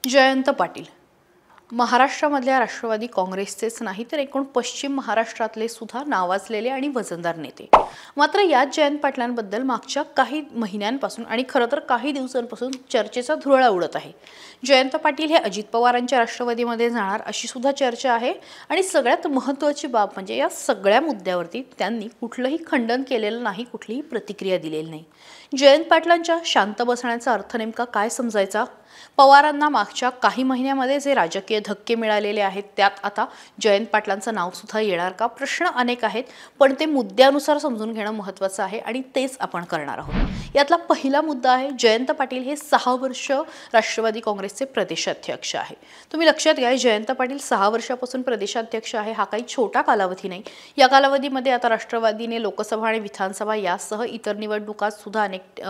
जयंत पाटील महाराष्ट्रामधल्या राष्ट्रवादी काँग्रेसचेच नाही तर एकूण पश्चिम महाराष्ट्रातले सुद्धा नावाजलेले आणि वजनदार नेते। मात्र याच जयंत पाटलांबद्दल मागच्या काही महिन्यांपासून आणि खरं तर काही दिवसांपासून चर्चेचा धुरळा उडत आहे। जयंत पाटील हे अजित पवारांच्या राष्ट्रवादीमध्ये जाणार अशी सुद्धा चर्चा आहे आणि सगळ्यात महत्त्वाची बाब म्हणजे या सगळ्या मुद्द्यावरती त्यांनी कुठलंही खंडन केलेलं नाही, कुठलीही प्रतिक्रिया दिलेली नाही। जयंत पाटलांच्या शांत बसण्याचा अर्थ नेमका काय समजायचा? पवारांना मागच्या काही महिन्यामध्ये जे राजकीय धक्के मिळालेले आहेत त्यात आता जयंत पाटलांचं नाव सुद्धा येणार का? प्रश्न अनेक आहेत, पण ते मुद्द्यानुसार समजून घेणं महत्त्वाचं आहे आणि तेच आपण करणार आहोत। यातला पहिला मुद्दा आहे जयंत पाटील हे 6 वर्ष राष्ट्रवादी काँग्रेसचे प्रदेशाध्यक्ष आहे। तुम्ही लक्षात घ्या, जयंत पाटील 6 वर्षापासून प्रदेशाध्यक्ष आहे हा काही छोटा कालावधी नाही। या कालावधीमध्ये आता राष्ट्रवादीने लोकसभा आणि विधानसभा यासह इतर निवडणुकात सुद्धा अनेक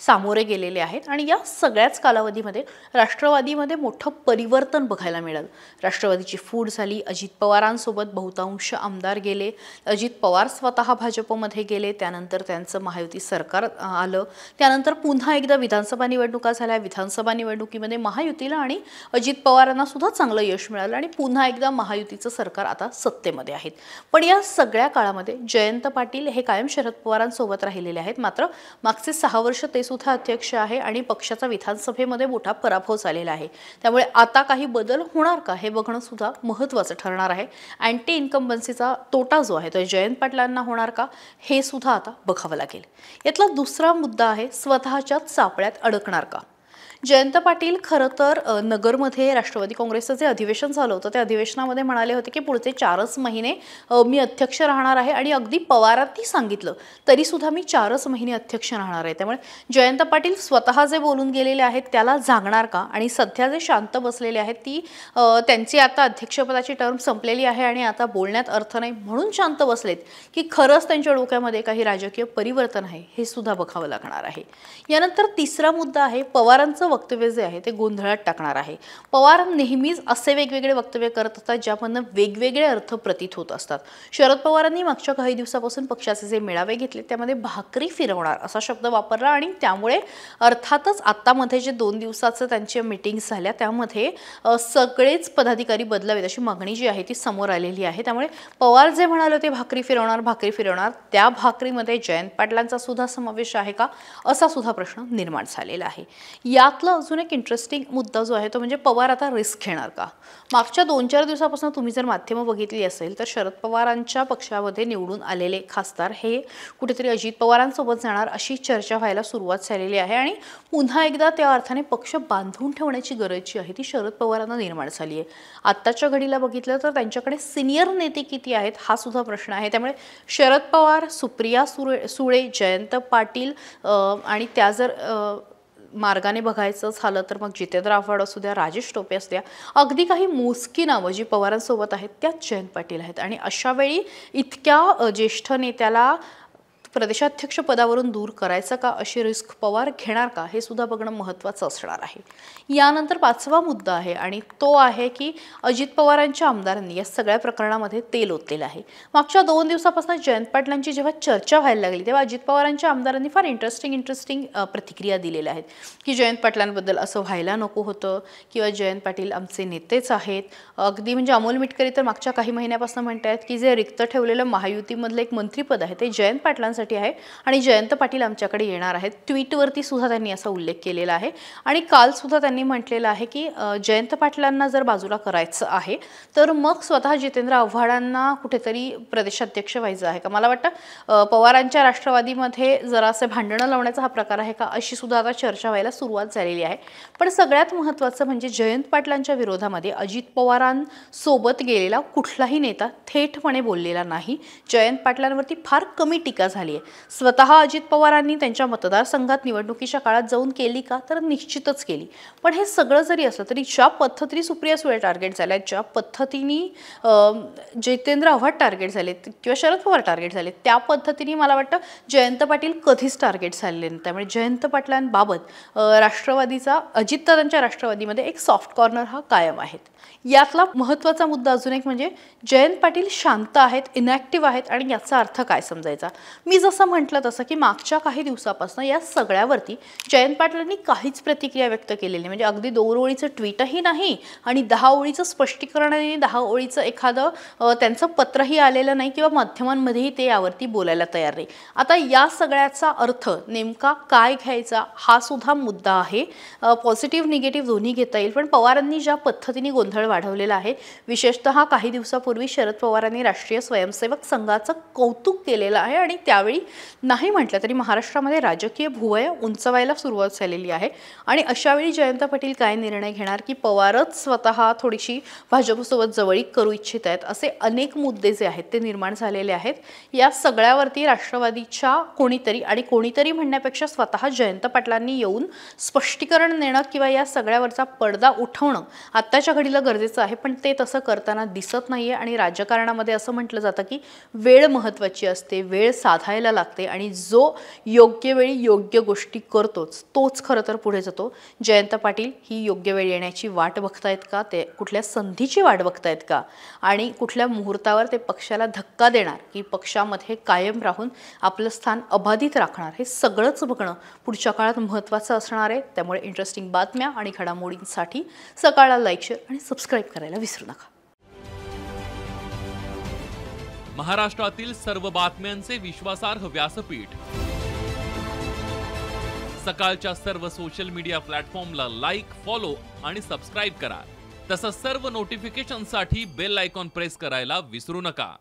सामोरे गेलेले आहेत आणि या सगळ्याच कालावधीमध्ये राष्ट्रवादीमध्ये मोठं परिवर्तन बघायला मिळालं। राष्ट्रवादीची फूट झाली, अजित पवारांसोबत बहुतांश आमदार गेले, अजित पवार स्वतः भाजपमध्ये गेले, त्यानंतर त्यांचं महायुती सरकार आलं, त्यानंतर पुन्हा एकदा विधानसभा निवडणुका झाल्या, विधानसभा निवडणुकीमध्ये महायुतीला आणि अजित पवारांना सुद्धा चांगलं यश मिळालं आणि पुन्हा एकदा महायुतीचं सरकार आता सत्तेमध्ये आहेत। पण या सगळ्या काळामध्ये जयंत पाटील हे कायम शरद पवारांसोबत राहिलेले आहेत। मात्र मागचे 6 वर्ष ते सुद्धा अध्यक्ष आहे आणि पक्षाचा विधानसभेमध्ये मोठा पराभव झालेला आहे। त्यामुळे आता काही बदल होणार का हे बघणं सुद्धा महत्त्वाचं ठरणार आहे। अँटी इन्कम्बन्सीचा तोटा जो आहे तो जयंत पाटलांना होणार का हे सुद्धा आता बघावं लागेल। यातला दुसरा मुद्दा आहे स्वतःच्याच सापळ्यात अडकणार का? जयंत पाटील खरं तर नगरमध्ये राष्ट्रवादी काँग्रेसचं जे अधिवेशन झालं होतं त्या अधिवेशनामध्ये म्हणाले होते की पुढचे 4च महिने मी अध्यक्ष राहणार आहे आणि अगदी पवारांनी सांगितलं तरी सुद्धा मी 4च महिने अध्यक्ष राहणार आहे। त्यामुळे जयंत पाटील स्वतः जे बोलून गेलेले आहेत त्याला जागणार का? आणि सध्या जे शांत बसलेले आहेत ती त्यांची आता अध्यक्षपदाची टर्म संपलेली आहे आणि आता बोलण्यात अर्थ नाही म्हणून शांत बसलेत की खरंच त्यांच्या डोक्यामध्ये काही राजकीय परिवर्तन आहे हे सुद्धा बघावं लागणार आहे। यानंतर तिसरा मुद्दा आहे पवारांचं वक्तव्य जे आहे ते गोंधळात टाकणार आहे। पवार नेहमीच असे वेगवेगळे वक्तव्य करत असतात ज्यामधून वेगवेगळे अर्थ प्रतीत होत असतात। शरद पवारांनी मागच्या काही दिवसापासून पक्षाचे जे मेळावे घेतले त्यामध्ये भाकरी फिरवणार असा शब्द वापरला आणि त्यामुळे अर्थातच आतामध्ये जे 2 दिवसाचं त्यांची मीटिंग्स झाल्या त्यामध्ये सगळेच पदाधिकारी बदलावेत अशी मागणी जी आहे ती समोर आलेली आहे। त्यामुळे पवार जे म्हणाले होते भाकरी फिरवणार त्या भाकरीमध्ये जयंत पाटलांचा सुद्धा समावेश आहे का असा सुद्धा प्रश्न निर्माण झालेला आहे। यातला अजून एक इंटरेस्टिंग मुद्दा जो आहे तो म्हणजे पवार आता रिस्क घेणार का? मागच्या 2-4 दिवसापासून तुम्ही जर माध्यमं बघितली असेल तर शरद पवारांच्या पक्षामध्ये निवडून आलेले खासदार हे कुठेतरी अजित पवारांसोबत जाणार अशी चर्चा व्हायला सुरुवात झालेली आहे आणि पुन्हा एकदा त्या अर्थाने पक्ष बांधून ठेवण्याची गरज जी आहे ती शरद पवारांना निर्माण झाली आहे। आत्ताच्या घडीला बघितलं तर त्यांच्याकडे सिनियर नेते किती आहेत हा सुद्धा प्रश्न आहे। त्यामुळे शरद पवार, सुप्रिया सुळे, जयंत पाटील आणि त्या जर मार्गाने बघायचं झालं तर मग जितेंद्र आव्हाड असू द्या, राजेश टोपे असू द्या, अगदी काही मोजकी नावं जी पवारांसोबत आहेत त्यात जयंत पाटील आहेत आणि अशा वेळी इतक्या ज्येष्ठ नेत्याला प्रदेशाध्यक्ष पदावरून दूर करायचं का अशी रिस्क पवार घेणार का हे सुद्धा बघणं महत्त्वाचं असणार आहे। यानंतर 5वा मुद्दा आहे आणि तो आहे की अजित पवारांच्या आमदारांनी या सगळ्या प्रकरणामध्ये तेल ओतलेलं आहे। मागच्या 2 दिवसापासून जयंत पाटलांची जेव्हा चर्चा व्हायला लागली तेव्हा अजित पवारांच्या आमदारांनी फार इंटरेस्टिंग प्रतिक्रिया दिलेल्या आहेत की जयंत पाटलांबद्दल असं व्हायला नको होतं किंवा जयंत पाटील आमचे नेतेच आहेत। अगदी म्हणजे अमोल मिटकरी तर मागच्या काही महिन्यापासून म्हणतात की जे रिक्त ठेवलेलं महायुतीमधलं एक मंत्रिपद आहे ते जयंत पाटलांसाठी आहे आणि जयंत पाटील आमच्याकडे येणार आहेत। ट्विटवरती सुद्धा त्यांनी असा उल्लेख केलेला आहे आणि काल सुद्धा त्यांनी म्हटलेलं आहे की जयंत पाटलांना जर बाजूला करायचं आहे तर मग स्वतः जितेंद्र आव्हाडांना कुठेतरी प्रदेशाध्यक्ष व्हायचं आहे का? मला वाटतं पवारांच्या राष्ट्रवादीमध्ये जरा असे भांडणं लावण्याचा हा प्रकार आहे का अशी सुद्धा आता चर्चा व्हायला सुरुवात झालेली आहे। पण सगळ्यात महत्त्वाचं म्हणजे जयंत पाटलांच्या विरोधामध्ये अजित पवारांसोबत गेलेला कुठलाही नेता थेटपणे बोललेला नाही। जयंत पाटलांवरती फार कमी टीका झाली आहे। स्वतः अजित पवारांनी त्यांच्या मतदारसंघात निवडणुकीच्या काळात जाऊन केली का तर निश्चितच केली। पण हे सगळं जरी असलं तरी ज्या पद्धतीने सुप्रिया सुळे टार्गेट झाल्या, ज्या पद्धतीने जितेंद्र आव्हाड टार्गेट झाले किंवा शरद पवार टार्गेट झाले त्या पद्धतीने मला वाटतं जयंत पाटील कधीच टार्गेट झालेले नाही। त्यामुळे जयंत पाटलांबाबत राष्ट्रवादीचा अजितदादांच्या राष्ट्रवादीमध्ये एक सॉफ्ट कॉर्नर हा कायम आहे। यातला महत्त्वाचा मुद्दा अजून एक म्हणजे जयंत पाटील शांत आहेत, इनॅक्टिव्ह आहेत आणि याचा अर्थ काय समजायचा? मी जसं म्हटलं तसं की मागच्या काही दिवसापासून या सगळ्यावरती जयंत पाटलांनी काहीच प्रतिक्रिया व्यक्त केलेली नाही. म्हणजे अगदी 2 ओळीचं ट्विटही नाही आणि 10 ओळीचं स्पष्टीकरण आणि 10 ओळीचं एखादं त्यांचं पत्रही आलेलं नाही किंवा माध्यमांमध्येही ते यावरती बोलायला तयार नाही. आता या सगळ्याचा अर्थ नेमका काय घ्यायचा हा सुद्धा मुद्दा आहे. पॉझिटिव्ह निगेटिव्ह दोन्ही घेता येईल. पण पवारांनी ज्या पद्धतीने गोंधळ वाढवलेला आहे, विशेषतः काही दिवसापूर्वी शरद पवारांनी राष्ट्रीय स्वयंसेवक संघाचं कौतुक केलेलं आहे आणि त्यावेळी नाही म्हटलं तरी महाराष्ट्रामध्ये राजकीय भुवया उंचवायला सुरुवात झालेली आहे. आणि अशावेळी जयंत पाटील काय निर्णय घेणार की पवारच स्वतः थोडीशी भाजपसोबत जवळीक करू इच्छित आहेत, असे अनेक मुद्दे जे आहेत ते निर्माण झालेले आहेत. या सगळ्यावरती राष्ट्रवादीच्या कोणीतरी म्हणण्यापेक्षा स्वतः जयंत पाटलांनी येऊन स्पष्टीकरण देणं किंवा या सगळ्यावरचा पडदा उठवणं आत्ताच्या घडीला गरजेचं आहे. पण ते तसं करताना दिसत नाहीये. आणि राजकारणामध्ये असं म्हटलं जातं की वेळ महत्त्वाची असते, वेळ साधायला लागते आणि जो योग्य वेळी योग्य गोष्टी करतोच तोच खरं तर पुढे जातो. जयंत पाटील ही योग्य वेळ येण्याची वाट बघतायत का, ते कुठल्या संधीची वाट बघतायत का आणि कुठल्या मुहूर्तावर ते पक्षाला धक्का देणार की पक्षामध्ये कायम राहून आपलं स्थान अबाधित राखणार, हे सगळंच बघणं पुढच्या काळात महत्त्वाचं असणार आहे. त्यामुळे इंटरेस्टिंग बातम्या आणि घडामोडींसाठी सकाळला लाईक, शेअर आणि सबस्क्राईब करायला विसरू नका. महाराष्ट्रातील सर्व बातम्यांचे विश्वासार्ह व्यासपीठ सकाळच्या सर्व सोशल मीडिया प्लॅटफॉर्मला लाईक, फॉलो आणि सबस्क्राईब करा. तसंच सर्व नोटिफिकेशनसाठी बेल आयकॉन प्रेस करायला विसरू नका.